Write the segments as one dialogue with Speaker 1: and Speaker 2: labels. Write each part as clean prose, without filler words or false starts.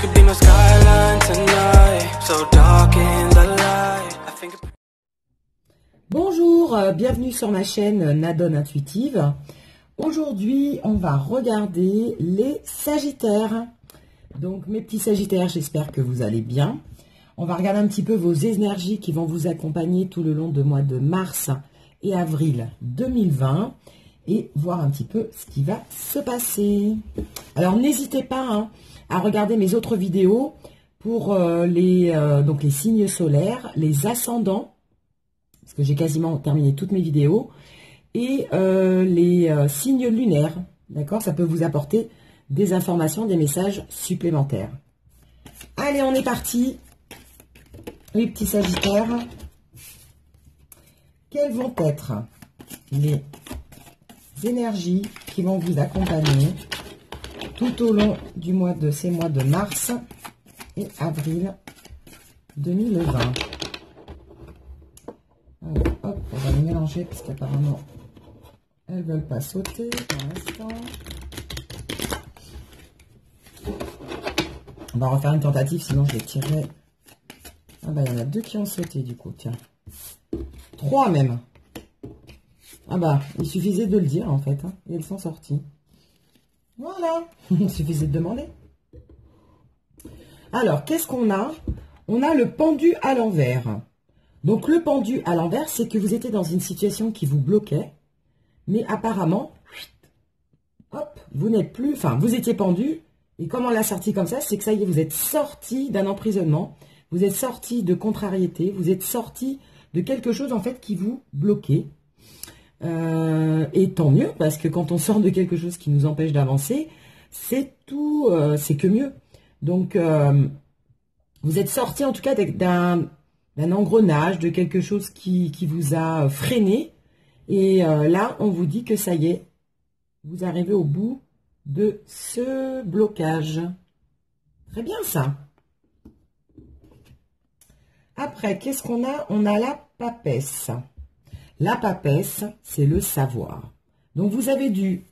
Speaker 1: could be my skyline tonight, so dark in the light. I think.
Speaker 2: Bonjour, bienvenue sur ma chaîne Nadone Intuitive. Aujourd'hui, on va regarder les Sagittaires. Donc, mes petits Sagittaires, j'espère que vous allez bien. On va regarder un petit peu vos énergies qui vont vous accompagner tout le long du mois de mars et avril 2020 et voir un petit peu ce qui va se passer. Alors, n'hésitez pas à regarder mes autres vidéos pour donc les signes solaires, les ascendants, parce que j'ai quasiment terminé toutes mes vidéos, et les signes lunaires, d'accord? Ça peut vous apporter des informations, des messages supplémentaires. Allez, on est parti, les petits Sagittaires. Quelles vont être les énergies qui vont vous accompagner tout au long du mois de ces mois de mars et avril 2020? Alors, hop, on va les mélanger parce qu'apparemment elles ne veulent pas sauter pour l'instant. On va refaire une tentative, sinon je les tirerai. Ah bah, il y en a deux qui ont sauté du coup, tiens. 3 même. Ah bah, il suffisait de le dire en fait, et elles sont sorties. Voilà, il suffisait de demander. Alors, qu'est-ce qu'on a? On a le pendu à l'envers. Donc, le pendu à l'envers, c'est que vous étiez dans une situation qui vous bloquait, mais apparemment, hop, vous n'êtes plus, enfin, vous étiez pendu, et comme on l'a sorti comme ça, c'est que ça y est, vous êtes sorti d'un emprisonnement, vous êtes sorti de contrariété, vous êtes sorti de quelque chose, en fait, qui vous bloquait. Et tant mieux, parce que quand on sort de quelque chose qui nous empêche d'avancer, c'est tout, c'est que mieux. Donc, vous êtes sorti, en tout cas, d'un engrenage, de quelque chose qui vous a freiné. Et là, on vous dit que ça y est, vous arrivez au bout de ce blocage. Très bien, ça. Après, qu'est-ce qu'on a? On a la papesse. La papesse, c'est le savoir. Donc, vous avez dû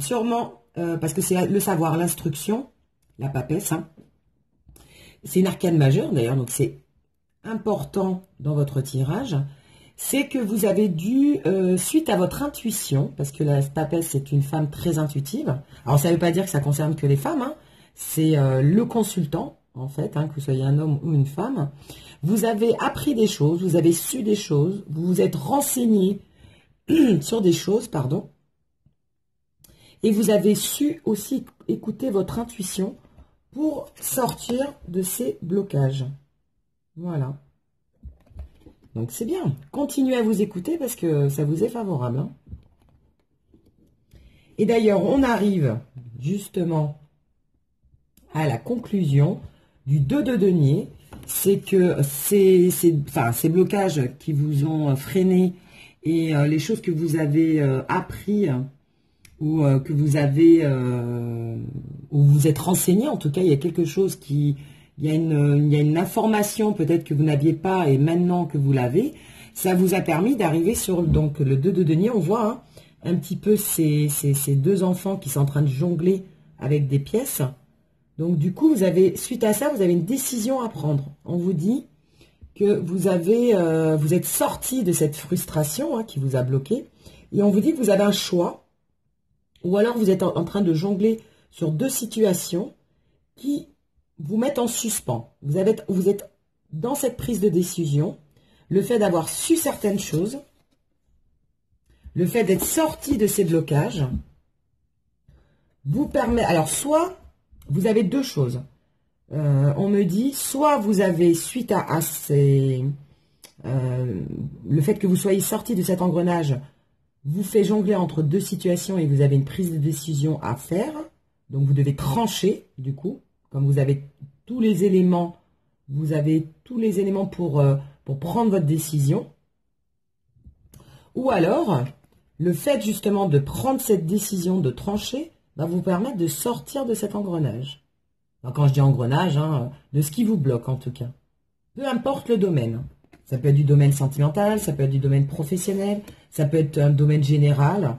Speaker 2: sûrement, parce que c'est le savoir, l'instruction, la papesse, c'est une arcane majeure d'ailleurs, donc c'est important dans votre tirage, c'est que vous avez dû, suite à votre intuition, parce que la papesse, c'est une femme très intuitive. Alors, ça ne veut pas dire que ça concerne que les femmes, c'est le consultant, en fait, que vous soyez un homme ou une femme. Vous avez appris des choses, vous avez su des choses, vous vous êtes renseigné sur des choses, pardon, et vous avez su aussi écouter votre intuition pour sortir de ces blocages. Voilà. Donc, c'est bien. Continuez à vous écouter parce que ça vous est favorable. Et d'ailleurs, on arrive justement à la conclusion du 2 de denier. C'est que ces blocages qui vous ont freiné et les choses que vous avez appris ou que vous avez ou vous êtes renseigné, en tout cas, il y a quelque chose il y a une information peut-être que vous n'aviez pas et maintenant que vous l'avez, ça vous a permis d'arriver sur donc le 2 de denier. On voit un petit peu ces deux enfants qui sont en train de jongler avec des pièces. Donc, du coup, suite à ça, vous avez une décision à prendre. On vous dit que vous êtes sorti de cette frustration qui vous a bloqué. Et on vous dit que vous avez un choix. Ou alors, vous êtes en train de jongler sur deux situations qui vous mettent en suspens. Vous êtes dans cette prise de décision. Le fait d'avoir su certaines choses. Le fait d'être sorti de ces blocages vous permet... Alors, soit... Vous avez deux choses. On me dit, soit vous avez, suite à le fait que vous soyez sorti de cet engrenage, vous fait jongler entre deux situations et vous avez une prise de décision à faire. Donc, vous devez trancher, du coup. Comme vous avez tous les éléments, pour prendre votre décision. Ou alors, le fait justement de prendre cette décision de trancher, va vous permettre de sortir de cet engrenage. Donc, quand je dis engrenage, de ce qui vous bloque en tout cas. Peu importe le domaine. Ça peut être du domaine sentimental, ça peut être du domaine professionnel, ça peut être un domaine général.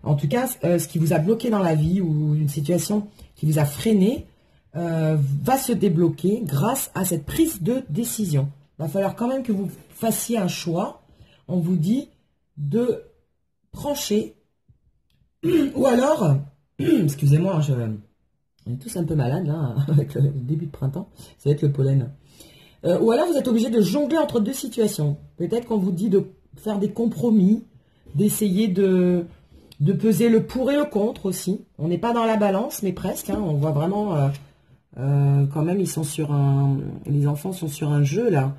Speaker 2: En tout cas, ce qui vous a bloqué dans la vie ou une situation qui vous a freiné, va se débloquer grâce à cette prise de décision. Il va falloir quand même que vous fassiez un choix. On vous dit de trancher. Ou alors, excusez-moi, on est tous un peu malades là, avec le début de printemps. Ça va être le pollen. Ou alors vous êtes obligé de jongler entre deux situations. Peut-être qu'on vous dit de faire des compromis, d'essayer de peser le pour et le contre aussi. On n'est pas dans la balance, mais presque. Hein. On voit vraiment quand même, les enfants sont sur un jeu là,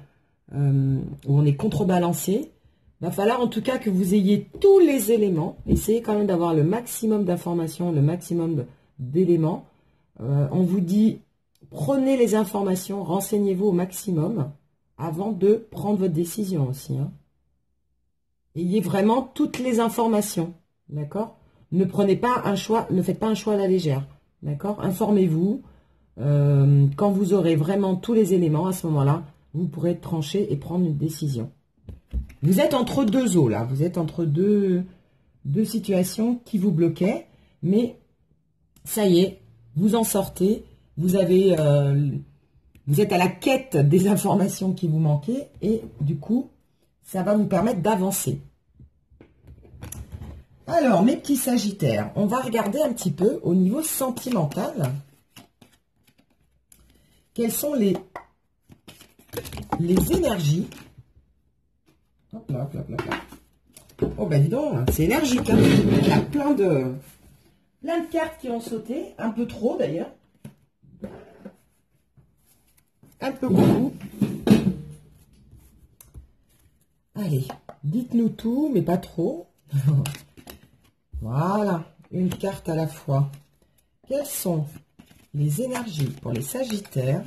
Speaker 2: où on est contrebalancé. Il va falloir en tout cas que vous ayez tous les éléments. Essayez quand même d'avoir le maximum d'informations, le maximum d'éléments. On vous dit, prenez les informations, renseignez-vous au maximum avant de prendre votre décision aussi. Hein. Ayez vraiment toutes les informations, d'accord? Ne prenez pas un choix, ne faites pas un choix à la légère, d'accord? Informez-vous. Quand vous aurez vraiment tous les éléments, à ce moment-là, vous pourrez trancher et prendre une décision. Vous êtes entre deux eaux, là. Vous êtes entre deux situations qui vous bloquaient. Mais ça y est, vous en sortez. Vous êtes à la quête des informations qui vous manquaient. Et du coup, ça va vous permettre d'avancer. Alors, mes petits sagittaires, on va regarder un petit peu au niveau sentimental. Quelles sont les énergies? Hop là, hop là, hop là, hop là. Oh ben dis donc, c'est énergique. Hein. Il y a plein de cartes qui ont sauté, un peu trop d'ailleurs. Un peu beaucoup. Allez, dites-nous tout, mais pas trop. Voilà, une carte à la fois. Quelles sont les énergies pour les sagittaires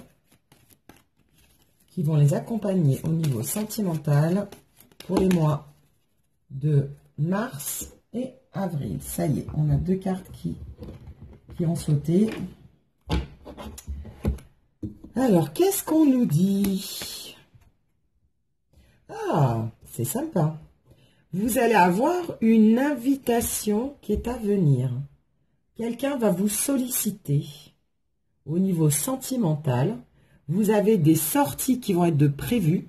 Speaker 2: qui vont les accompagner au niveau sentimental pour les mois de mars et avril? Ça y est, on a deux cartes qui ont sauté. Alors, qu'est-ce qu'on nous dit? Ah, c'est sympa. Vous allez avoir une invitation qui est à venir. Quelqu'un va vous solliciter au niveau sentimental. Vous avez des sorties qui vont être de prévues.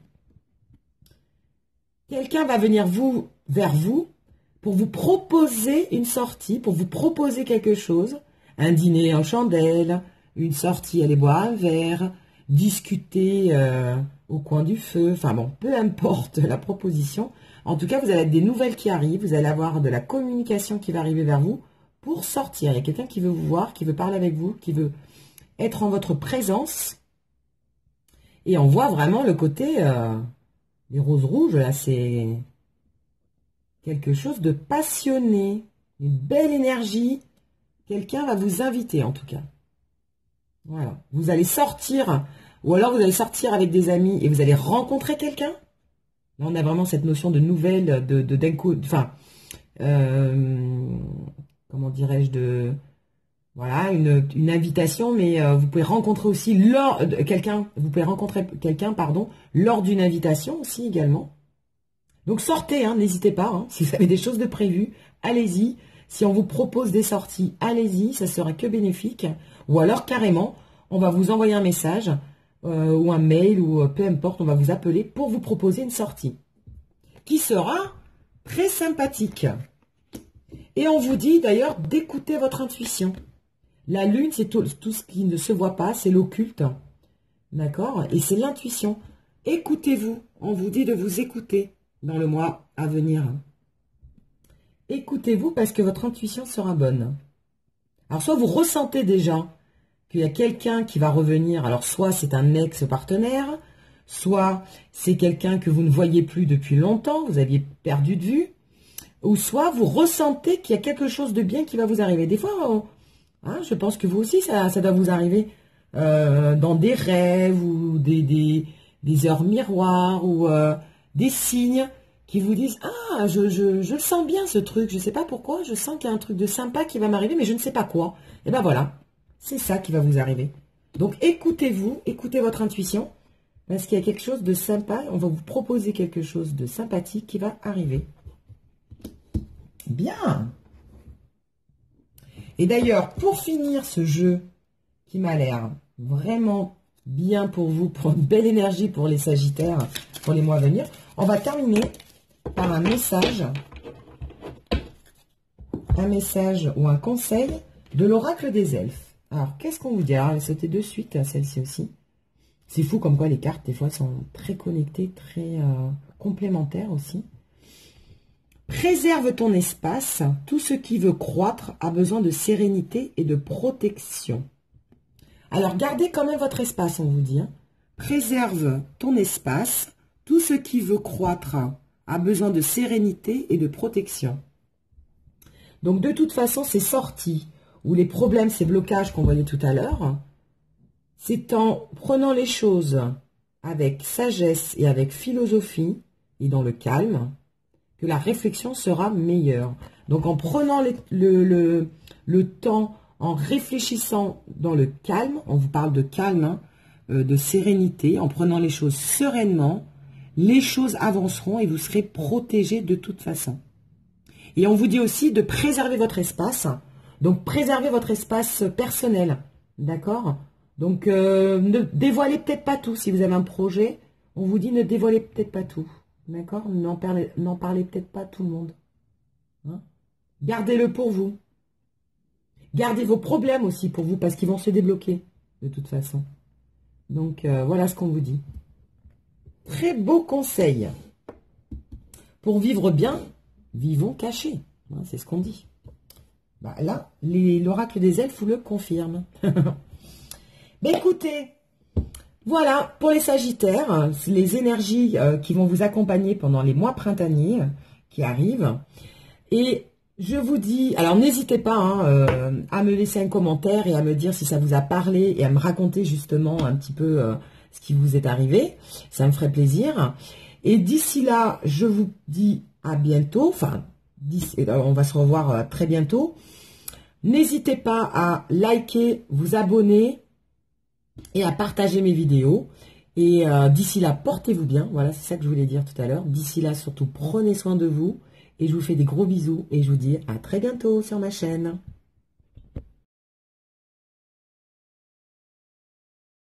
Speaker 2: Quelqu'un va venir vers vous pour vous proposer une sortie, pour vous proposer quelque chose. Un dîner en chandelle, une sortie, aller boire un verre, discuter au coin du feu. Enfin bon, peu importe la proposition. En tout cas, vous allez avoir des nouvelles qui arrivent. Vous allez avoir de la communication qui va arriver vers vous pour sortir. Il y a quelqu'un qui veut vous voir, qui veut parler avec vous, qui veut être en votre présence. Et on voit vraiment le côté les roses rouges, là, c'est quelque chose de passionné, une belle énergie. Quelqu'un va vous inviter, en tout cas. Voilà. Vous allez sortir, ou alors vous allez sortir avec des amis et vous allez rencontrer quelqu'un. Là, on a vraiment cette notion de nouvelle, d'un coup, enfin, comment dirais-je, voilà, une invitation, mais vous pouvez rencontrer aussi lors d'une invitation aussi également. Donc sortez, hein, n'hésitez pas, hein, si vous avez des choses de prévues, allez-y. Si on vous propose des sorties, allez-y, ça sera que bénéfique. Ou alors carrément, on va vous envoyer un message ou un mail ou peu importe, on va vous appeler pour vous proposer une sortie qui sera très sympathique. Et on vous dit d'ailleurs d'écouter votre intuition. La lune, c'est tout ce qui ne se voit pas, c'est l'occulte. D'accord? Et c'est l'intuition. Écoutez-vous. On vous dit de vous écouter dans le mois à venir. Écoutez-vous parce que votre intuition sera bonne. Alors, soit vous ressentez déjà qu'il y a quelqu'un qui va revenir. Alors, soit c'est un ex-partenaire, soit c'est quelqu'un que vous ne voyez plus depuis longtemps, vous aviez perdu de vue, ou soit vous ressentez qu'il y a quelque chose de bien qui va vous arriver. Des fois, je pense que vous aussi, ça doit vous arriver dans des rêves ou des heures miroirs ou des signes qui vous disent « Ah, je le sens bien ce truc, je ne sais pas pourquoi, je sens qu'il y a un truc de sympa qui va m'arriver, mais je ne sais pas quoi. » Et ben voilà, c'est ça qui va vous arriver. Donc écoutez-vous, écoutez votre intuition, parce qu'il y a quelque chose de sympa, on va vous proposer quelque chose de sympathique qui va arriver. Bien. Et d'ailleurs, pour finir ce jeu qui m'a l'air vraiment bien pour vous, pour une belle énergie pour les Sagittaires, pour les mois à venir. On va terminer par un message ou un conseil de l'oracle des elfes. Alors, qu'est-ce qu'on vous dit? Alors, c'était de suite, celle-ci aussi. C'est fou comme quoi les cartes, des fois, sont très connectées, très complémentaires aussi. Préserve ton espace. Tout ce qui veut croître a besoin de sérénité et de protection. Alors, gardez quand même votre espace, on vous dit. Hein. Préserve ton espace. Tout ce qui veut croître a besoin de sérénité et de protection. Donc, de toute façon, ces sorties ou les problèmes, ces blocages qu'on voyait tout à l'heure, c'est en prenant les choses avec sagesse et avec philosophie et dans le calme que la réflexion sera meilleure. Donc, en prenant le temps, en réfléchissant dans le calme, on vous parle de calme, hein, de sérénité, en prenant les choses sereinement, les choses avanceront et vous serez protégé de toute façon. Et on vous dit aussi de préserver votre espace. Donc, préservez votre espace personnel. D'accord? Donc, ne dévoilez peut-être pas tout. Si vous avez un projet, on vous dit ne dévoilez peut-être pas tout. D'accord? N'en parlez peut-être pas à tout le monde. Hein? Gardez-le pour vous. Gardez vos problèmes aussi pour vous parce qu'ils vont se débloquer de toute façon. Donc, voilà ce qu'on vous dit. Très beau conseil. Pour vivre bien, vivons cachés. Hein, c'est ce qu'on dit. Bah, là, l'oracle des elfes vous le confirme. Ben, écoutez, voilà, pour les Sagittaires, les énergies qui vont vous accompagner pendant les mois printaniers qui arrivent. Et je vous dis, alors n'hésitez pas hein, à me laisser un commentaire et à me dire si ça vous a parlé et à me raconter justement un petit peu ce qui vous est arrivé. Ça me ferait plaisir. Et d'ici là, je vous dis à bientôt. Enfin, on va se revoir très bientôt. N'hésitez pas à liker, vous abonner et à partager mes vidéos. Et d'ici là, portez-vous bien. Voilà, c'est ça que je voulais dire tout à l'heure. D'ici là, surtout, prenez soin de vous. Et je vous fais des gros bisous. Et je vous dis à très bientôt sur ma chaîne.